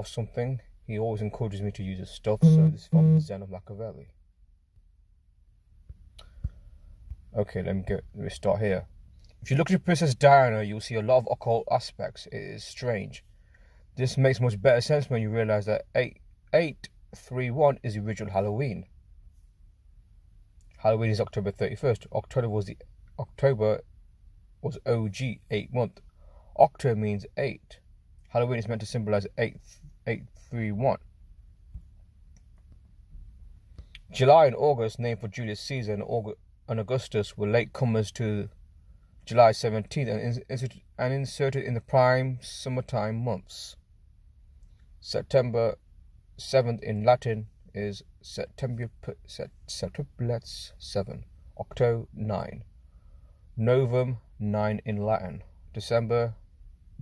of something, he always encourages me to use his stuff. So this is from Zenofmakavelis. Okay, let me start here. If you look at Princess Diana, you'll see a lot of occult aspects. It is strange. This makes much better sense when you realize that 831 is the original Halloween. Halloween is October 31st. October was OG, 8 month. Octo means 8. Halloween is meant to symbolize 831. July and August, named for Julius Caesar and Augustus, were latecomers to July 17th and inserted in the prime summertime months. September 7th in Latin is September 7, Octo 9, Novum 9 in Latin. December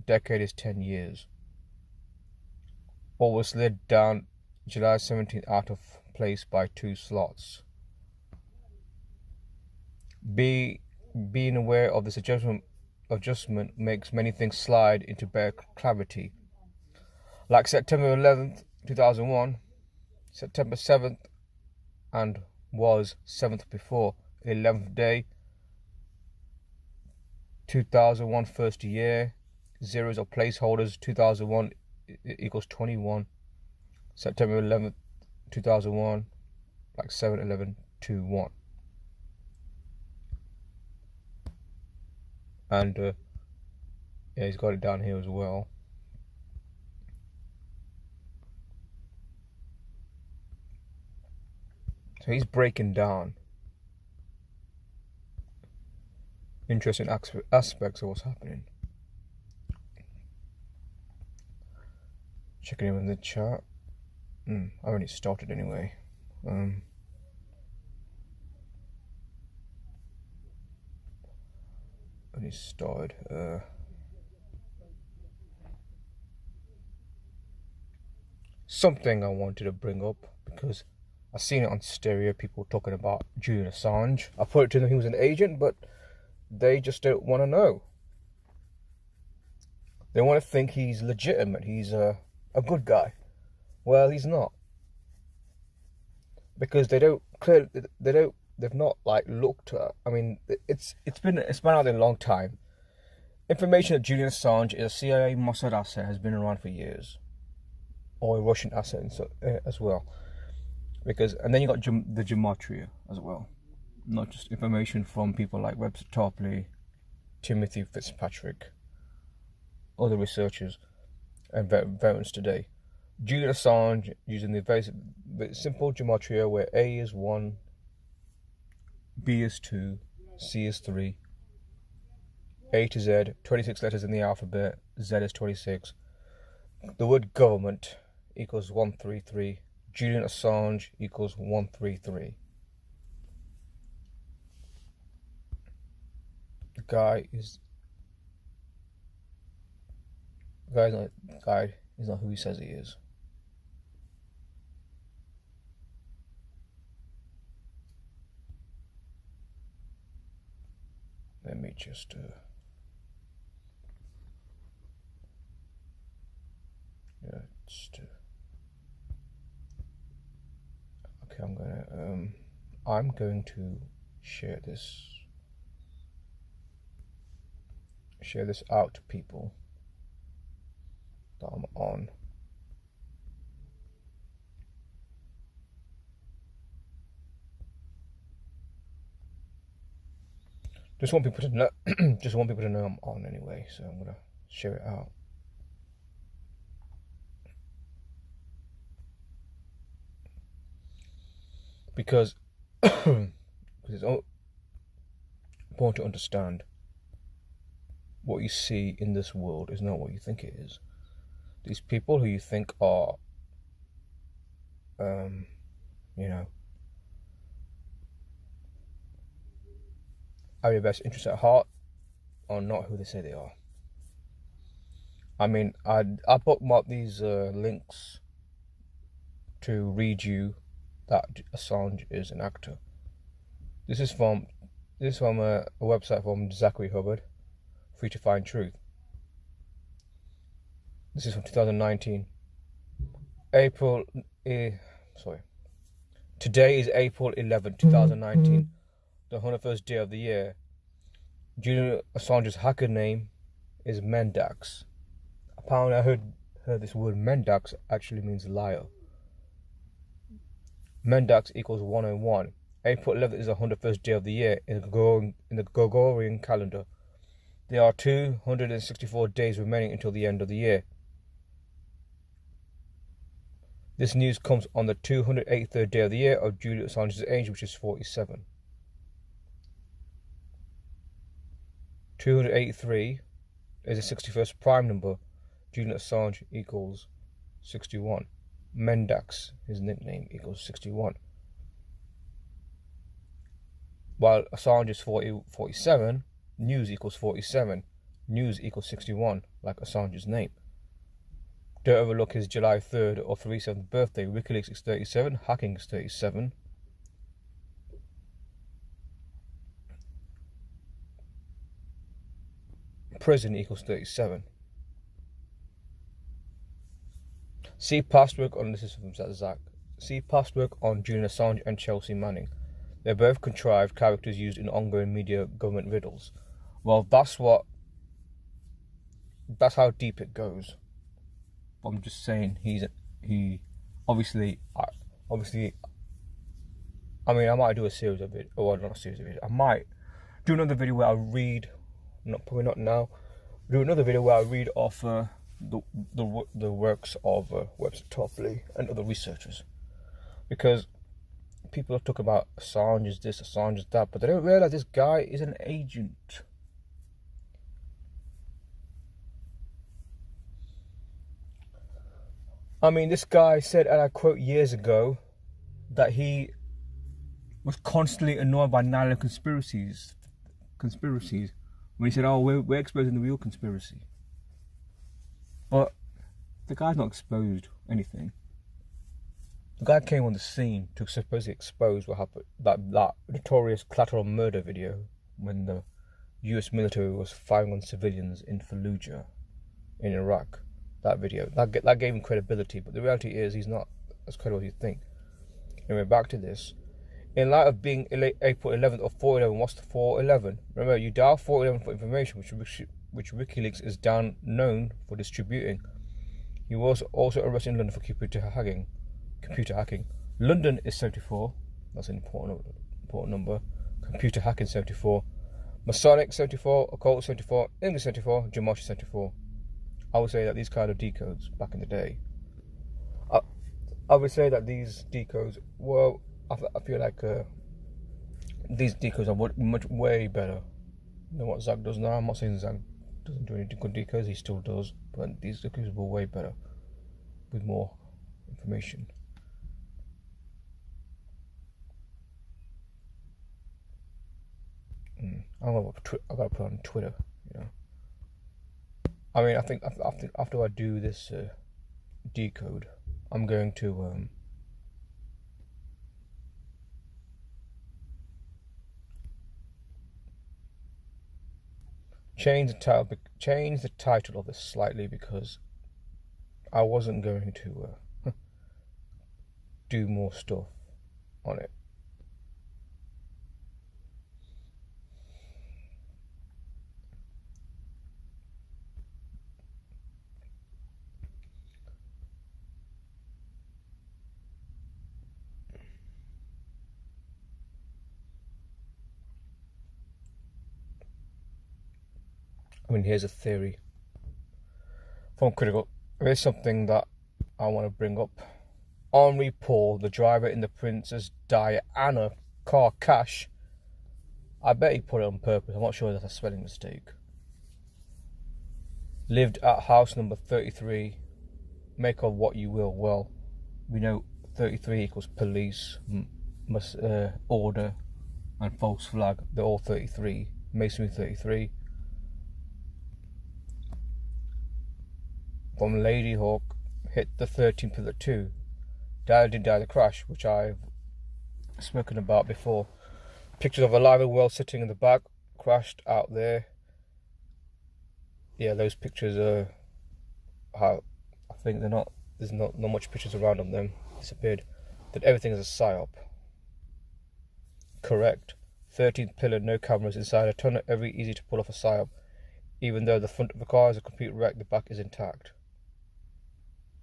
decade is 10 years. All was slid down July 17th out of place by 2 slots. Being aware of this adjustment makes many things slide into bare clarity. Like September 11th, 2001, September 7th, and was 7th before, 11th day, 2001 first year, zeros are placeholders, 2001 equals 21, September 11th, 2001, like 7/11/21. And yeah, he's got it down here as well. So he's breaking down interesting aspects of what's happening. Checking in with the chat. I already started anyway. Already started. Something I wanted to bring up because I've seen it on stereo, people talking about Julian Assange. I put it to them he was an agent, but they just don't want to know. They want to think he's legitimate, he's a good guy. Well, he's not. Because they've not like looked at, I mean, it's been out there a long time. Information that Julian Assange is a CIA Mossad asset has been around for years. Or a Russian asset as well. And then you got the gematria as well, not just information from people like Webster Tarpley, Timothy Fitzpatrick, other researchers and veterans today. Julian Assange using the very simple gematria where A is 1, B is 2, C is 3, A to Z, 26 letters in the alphabet, Z is 26. The word government equals 133. Julian Assange equals 133. The guy is not who he says he is. Let me just okay, I'm going to share this out to people that I'm on. Just want people to know I'm on anyway, so I'm gonna share it out. Because it's important to understand what you see in this world is not what you think it is. These people who you think are, have your best interests at heart are not who they say they are. I mean, I bookmarked these links to read you that Assange is an actor. This is from a website from Zachary Hubbard, Free to Find Truth. This is from 2019. April, sorry. Today is April 11, 2019, the 101st day of the year. Julian Assange's hacker name is Mendax. Apparently, I heard this word Mendax actually means liar. Mendax equals 101. April 11th is the 101st day of the year in the Gregorian calendar. There are 264 days remaining until the end of the year. This news comes on the 283rd day of the year of Julian Assange's age, which is 47. 283 is the 61st prime number. Julian Assange equals 61. Mendax, his nickname, equals 61. While Assange is 47, news equals 47. News equals 61, like Assange's name. Don't overlook his July 3rd or 37th birthday. WikiLeaks is 37, hacking is 37. Prison equals 37. See past work on this is from Zach. See past work on Julian Assange and Chelsea Manning. They're both contrived characters used in ongoing media government riddles. Well, that's how deep it goes. I'm just saying he obviously. I mean, I might do a series of it, or not a series of it. I might do another video where I read. Probably not now. Do another video where I read off the works of Webster Topley and other researchers, because people are talking about Assange is this, Assange is that, but they don't realize this guy is an agent. I mean, this guy said, and I quote years ago, that he was constantly annoyed by nano conspiracies. When he said, "Oh, we're exposing the real conspiracy," but the guy's not exposed anything. The guy came on the scene to supposedly expose what happened, that notorious collateral murder video when the US military was firing on civilians in Fallujah in Iraq. That video, that gave him credibility, but the reality is he's not as credible as you think. Anyway, back to this. In light of being April 11th or 4/11, what's the 4/11? Remember, you dial 4/11 for information, which WikiLeaks is known for distributing. He was also arrested in London for computer hacking. London is 74. That's an important number. Computer hacking 74. Masonic 74. Occult 74. English 74. Gematria 74. I would say that these kind of decodes back in the day. I would say that these decodes were. I feel like these decodes are way better than what Zach does now. I'm not saying Zach doesn't do any good decodes, he still does, but these decodes were way better with more information. I gotta put it on Twitter, you know. I mean, I think after I do this decode, I'm going to change the title of this slightly, because I wasn't going to do more stuff on it. I mean, here's a theory from Critical. There is something that I want to bring up. Henri Paul, the driver in the Princess Diana car crash, I bet he put it on purpose. I'm not sure that's a spelling mistake. Lived at house number 33. Make of what you will. Well, we know 33 equals police, order, and false flag. They're all 33. Masonry 33. From Lady Hawk, hit the 13th pillar 2. Didn't die in the crash, which I've spoken about before. Pictures of alive and well sitting in the back, crashed out there. Yeah, those pictures are how I think they're not there's not much pictures around of them. Disappeared. That everything is a psyop. Correct. 13th pillar, no cameras inside a tunnel, every easy to pull off a psyop. Even though the front of the car is a complete wreck, the back is intact.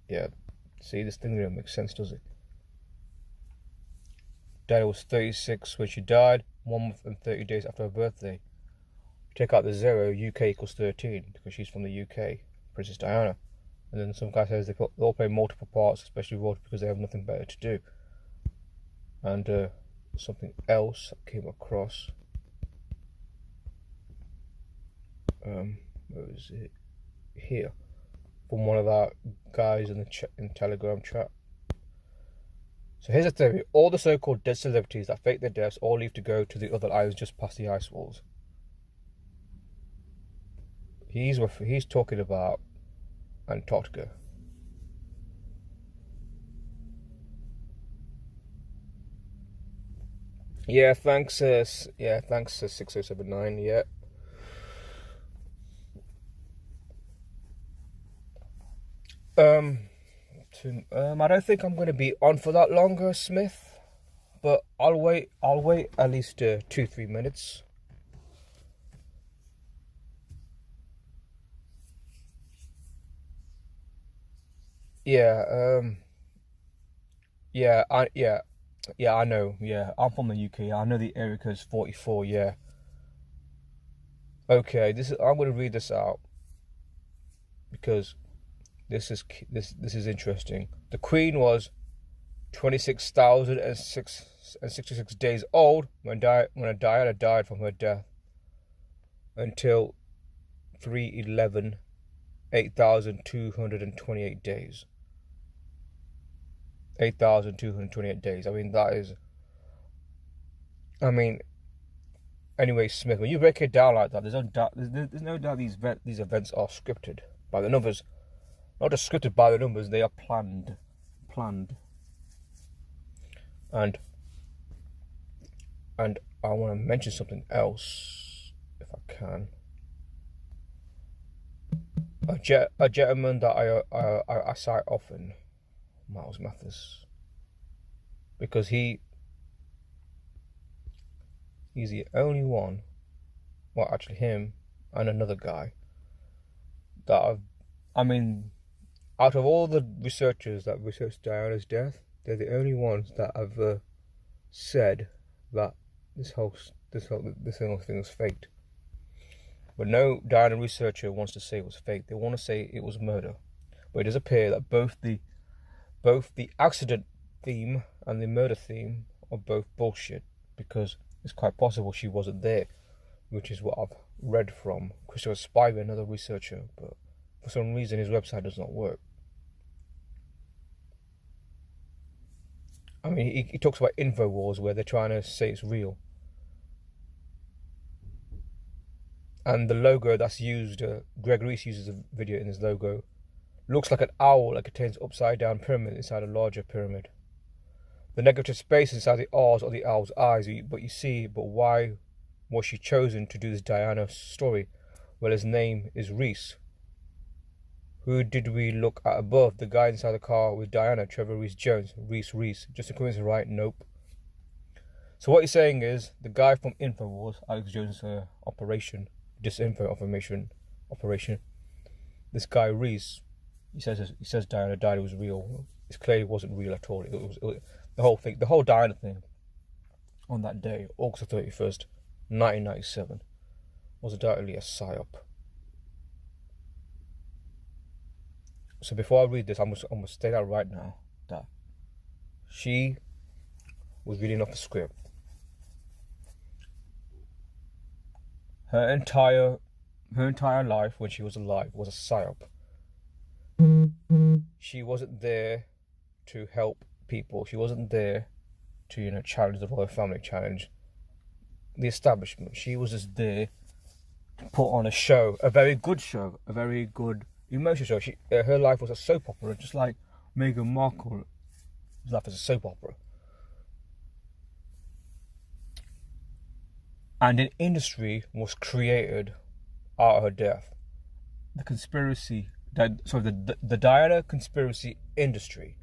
Yeah, see, this thing don't make sense, does it? Diana was 36 when she died, 1 month and 30 days after her birthday. Take out the 0, UK equals 13, because she's from the UK, Princess Diana. And then some guy says they all play multiple parts, especially roles, because they have nothing better to do. And something else I came across. Where is it? Here, from one of our guys in the Telegram chat. So here's a theory: all the so-called dead celebrities that fake their deaths all leave to go to the other islands just past the ice walls. He's talking about Antarctica. Yeah, thanks 6079, yeah. I don't think I'm going to be on for that longer, Smith, but I'll wait at least 2-3 minutes. Yeah, I know. Yeah, I'm from the UK. I know the area code is 44. Yeah. Okay, I'm going to read this out because this is interesting. The Queen was 26,066 days old when Diana died from her death until 3/11, 8,228 days. 8,228 days. Anyway, Smith, when you break it down like that, there's no doubt these events are scripted by the numbers. Not just scripted by the numbers, they are planned. And I want to mention something else, if I can. A gentleman that I cite often, Miles Mathis, because he's the only one, well, actually him and another guy that out of all the researchers that researched Diana's death, they're the only ones that have said that this whole thing was faked. But no Diana researcher wants to say it was fake. They want to say it was murder. But it does appear that both the accident theme and the murder theme are both bullshit, because it's quite possible she wasn't there, which is what I've read from Christopher Spiver, another researcher, but for some reason his website does not work. He talks about InfoWars, where they're trying to say it's real. And the logo that's used, Greg Reese uses a video in his logo, looks like an owl that contains upside down pyramid inside a larger pyramid. The negative space inside the R's are the owl's eyes, but why was she chosen to do this Diana story? Well, his name is Reese. Who did we look at above? The guy inside the car with Diana, Trevor Reese Jones. Reese. Just a coincidence, right? Nope. So what he's saying is, the guy from InfoWars, Alex Jones' operation, disinfo information operation, this guy Reese, he says Diana died, it was real. It clearly wasn't real at all. It was the whole thing, the whole Diana thing on that day, August 31st, 1997, was undoubtedly a psyop. So before I read this, I'm going to state out right now that she was reading off a script. Her entire life when she was alive was a psyop. She wasn't there to help people. She wasn't there to, challenge the royal family, challenge the establishment. She was just there to put on a show, a very good show, a very good emotional show. Her life was a soap opera, just like Meghan Markle's life is a soap opera. And an industry was created out of her death. The conspiracy the Diana conspiracy industry,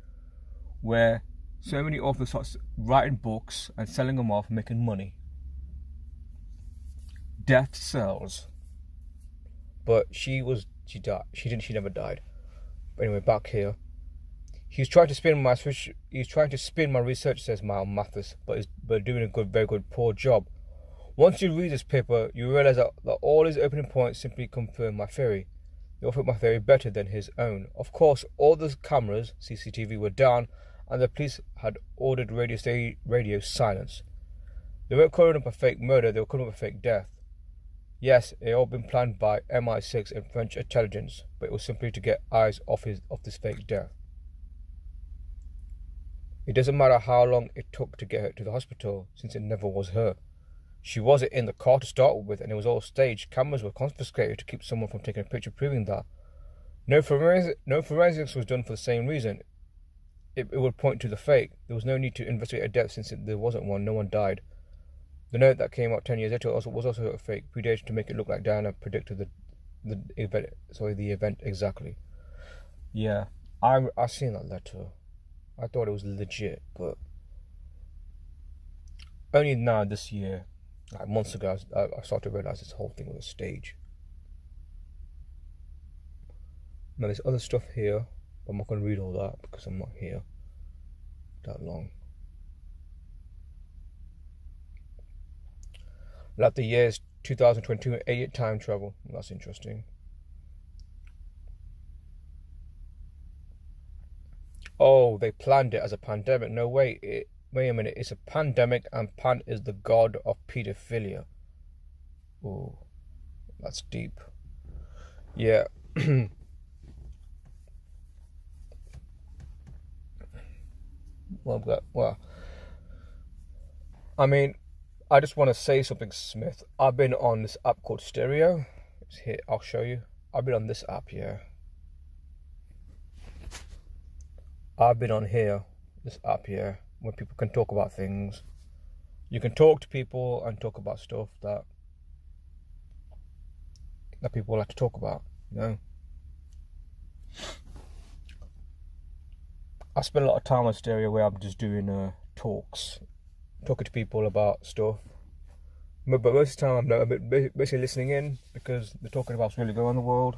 where so many authors start writing books and selling them off, making money. Death sells. But she died. She never died. But anyway, back here. He's trying to spin my research, says Miles Mathis, but doing a very good, poor job. Once you read this paper, you realize that all his opening points simply confirm my theory. They offer my theory better than his own. Of course, all the cameras, CCTV, were down, and the police had ordered radio silence. They weren't calling up a fake murder, they were calling up a fake death. Yes, it all been planned by MI6 and French intelligence, but it was simply to get eyes off this fake death. It doesn't matter how long it took to get her to the hospital, since it never was her. She wasn't in the car to start with, and it was all staged. Cameras were confiscated to keep someone from taking a picture proving that. No forensics was done for the same reason. It would point to the fake. There was no need to investigate a death since there wasn't one. No one died. The note that came out 10 years later was also a fake, predated to make it look like Diana predicted the event exactly. Yeah, I seen that letter. I thought it was legit, but only now this year, like months ago, I started to realize this whole thing was a stage. Now there's other stuff here, but I'm not going to read all that because I'm not here that long. Like the years 2022 and time travel. That's interesting. Oh, they planned it as a pandemic. No, wait a minute. It's a pandemic, and Pan is the god of pedophilia. Oh, that's deep. Yeah. Well, I mean, I just want to say something, Smith. I've been on this app called Stereo. It's here, I'll show you. I've been on this app here. I've been on this app here, where people can talk about things. You can talk to people and talk about stuff that people like to talk about, you know. I spend a lot of time on Stereo where I'm just doing talking to people about stuff. But most of the time I'm basically listening in because they're talking about what's really going on in the world.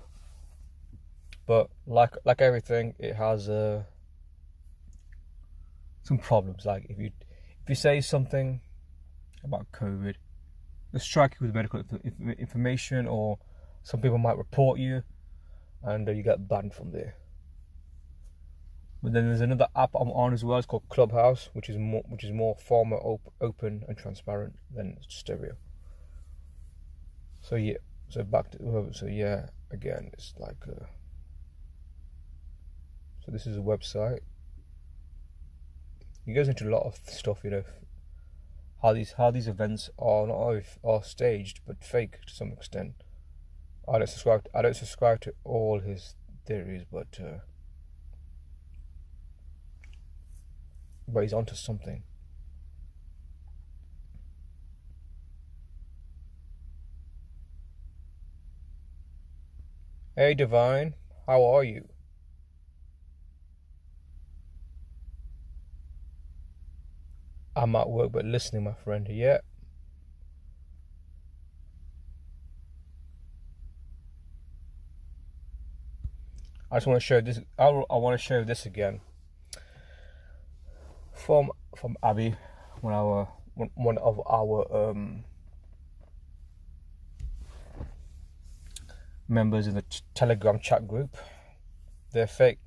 But like everything, it has some problems. Like if you say something about COVID, they strike you with medical information, or some people might report you, and you get banned from there. But then there's another app I'm on as well. It's called Clubhouse, which is more far more open and transparent than Stereo. So yeah, again, it's like so this is a website. It goes into a lot of stuff, you know, how these events are not only are staged but fake to some extent. I don't subscribe to all his theories, but he's onto something. Hey Divine, how are you? I'm at work but listening, my friend. Yeah. I just want to show this. I want to show this again. From Abby, one of our members in the Telegram chat group. They fake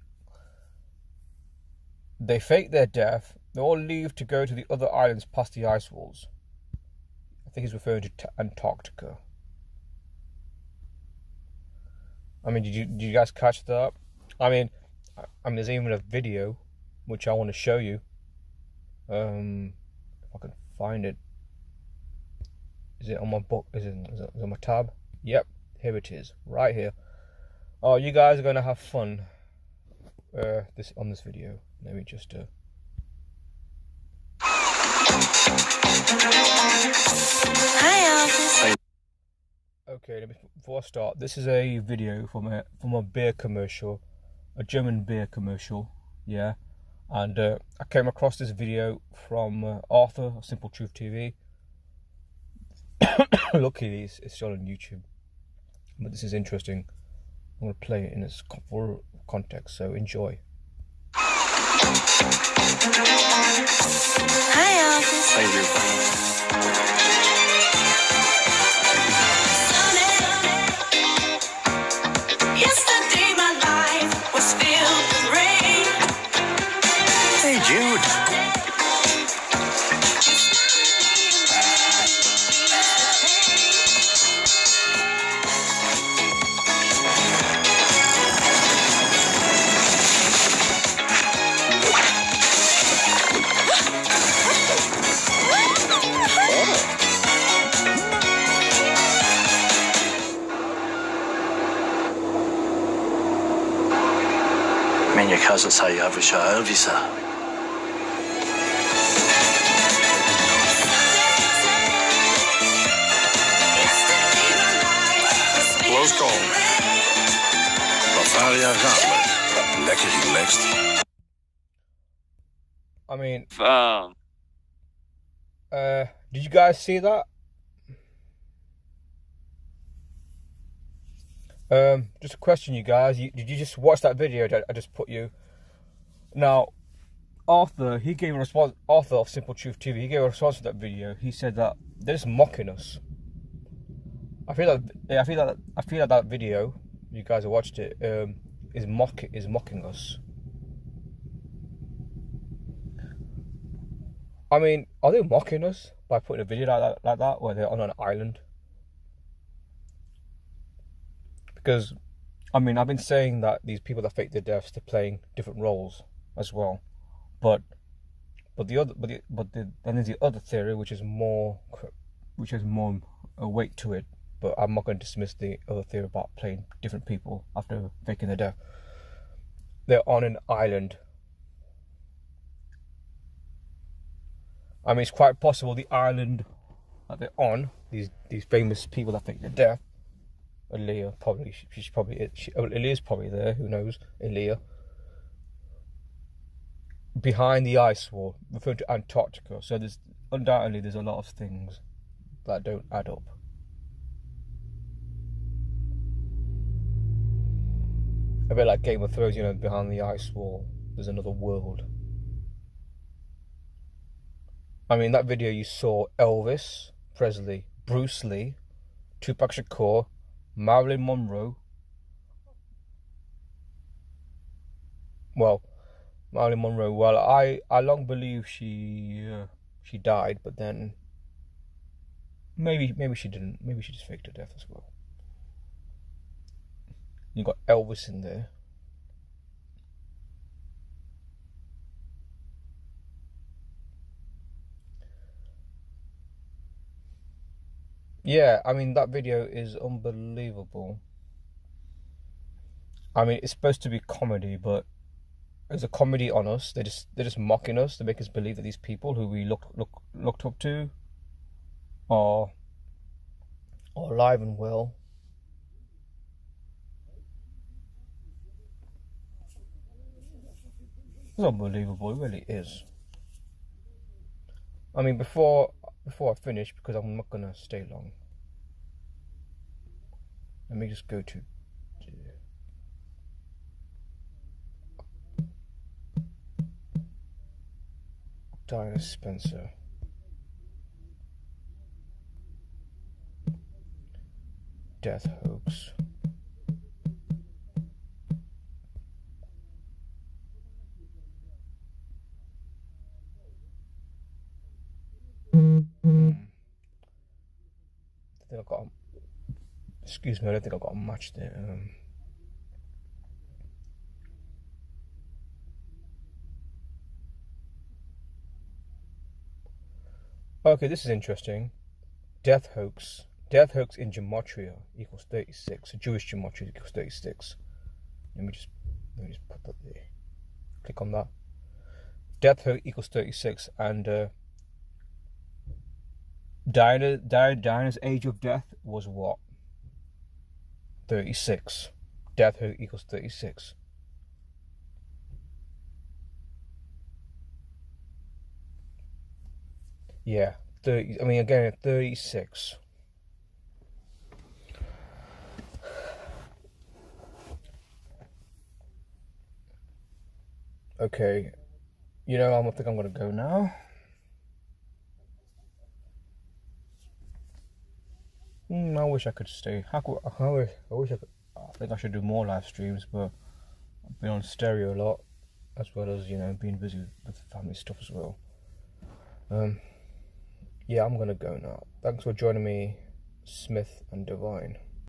their death. They all leave to go to the other islands past the ice walls. I think he's referring to Antarctica. I mean, did you guys catch that? I mean, there's even a video which I want to show you. If I can find it. Is it on my book? Is it on my tab? Yep, here it is, right here. Oh, you guys are gonna have fun. On this video. Let me just. Hi, Okay, before I start, this is a video from a beer commercial, a German beer commercial, yeah. And I came across this video from Arthur of Simple Truth TV. Luckily, it's still on YouTube, but this is interesting. I'm going to play it in its full context, so enjoy. Hi, Arthur. Thank you. Yesterday my life was filled with rain. Hey, Jude. Men, jeg kan altså sige, at jeg vil køre Elviser. Blåskål. Bavaria Radler. Lekker relaxed. I mean, Faen. did you guys see that? Just a question, you guys. Did you just watch that video that I just put you? Now, Arthur, he gave a response. Arthur of Simple Truth TV, he gave a response to that video. He said that they're just mocking us. I feel like that video, you guys have watched it, is mocking us. I mean, are they mocking us by putting a video like that where they're on an island? Because, I mean, I've been saying that these people that fake their deaths, they're playing different roles as well. But then there's the other theory, which has more weight to it. But I'm not going to dismiss the other theory about playing different people after faking their death. They're on an island. I mean, it's quite possible the island that they're on, these famous people that fake their death, Aaliyah probably, Aaliyah's probably there, who knows, Aaliyah. Behind the ice wall, referring to Antarctica. So there's undoubtedly a lot of things that don't add up. A bit like Game of Thrones, you know, behind the ice wall, there's another world. I mean, that video you saw Elvis Presley, Bruce Lee, Tupac Shakur, Marilyn Monroe. Well, Marilyn Monroe. Well, I long believe she died, but then maybe she didn't. Maybe she just faked her death as well. You got Elvis in there. Yeah, I mean, that video is unbelievable. I mean, it's supposed to be comedy, but it's a comedy on us. They're just mocking us to make us believe that these people who we looked up to are alive and well. It's unbelievable, it really is. I mean, before I finish, because I'm not gonna stay long, let me just go to Diana Spencer. Death hoax. I think I got. Excuse me, I don't think I got a match there. Okay, this is interesting. Death hoax. Death hoax in gematria equals 36. Jewish gematria equals 36. Let me just put that there. Click on that. Death hoax equals 36, and Diana's age of death was what? 36. Death equals 36. Yeah, 30. I mean, again, 36. Okay, you know, I think I'm gonna go now. I wish I could stay. I wish I could. I think I should do more live streams, but I've been on stereo a lot, as well as, you know, being busy with family stuff as well. Yeah, I'm gonna go now. Thanks for joining me, Smith and Divine.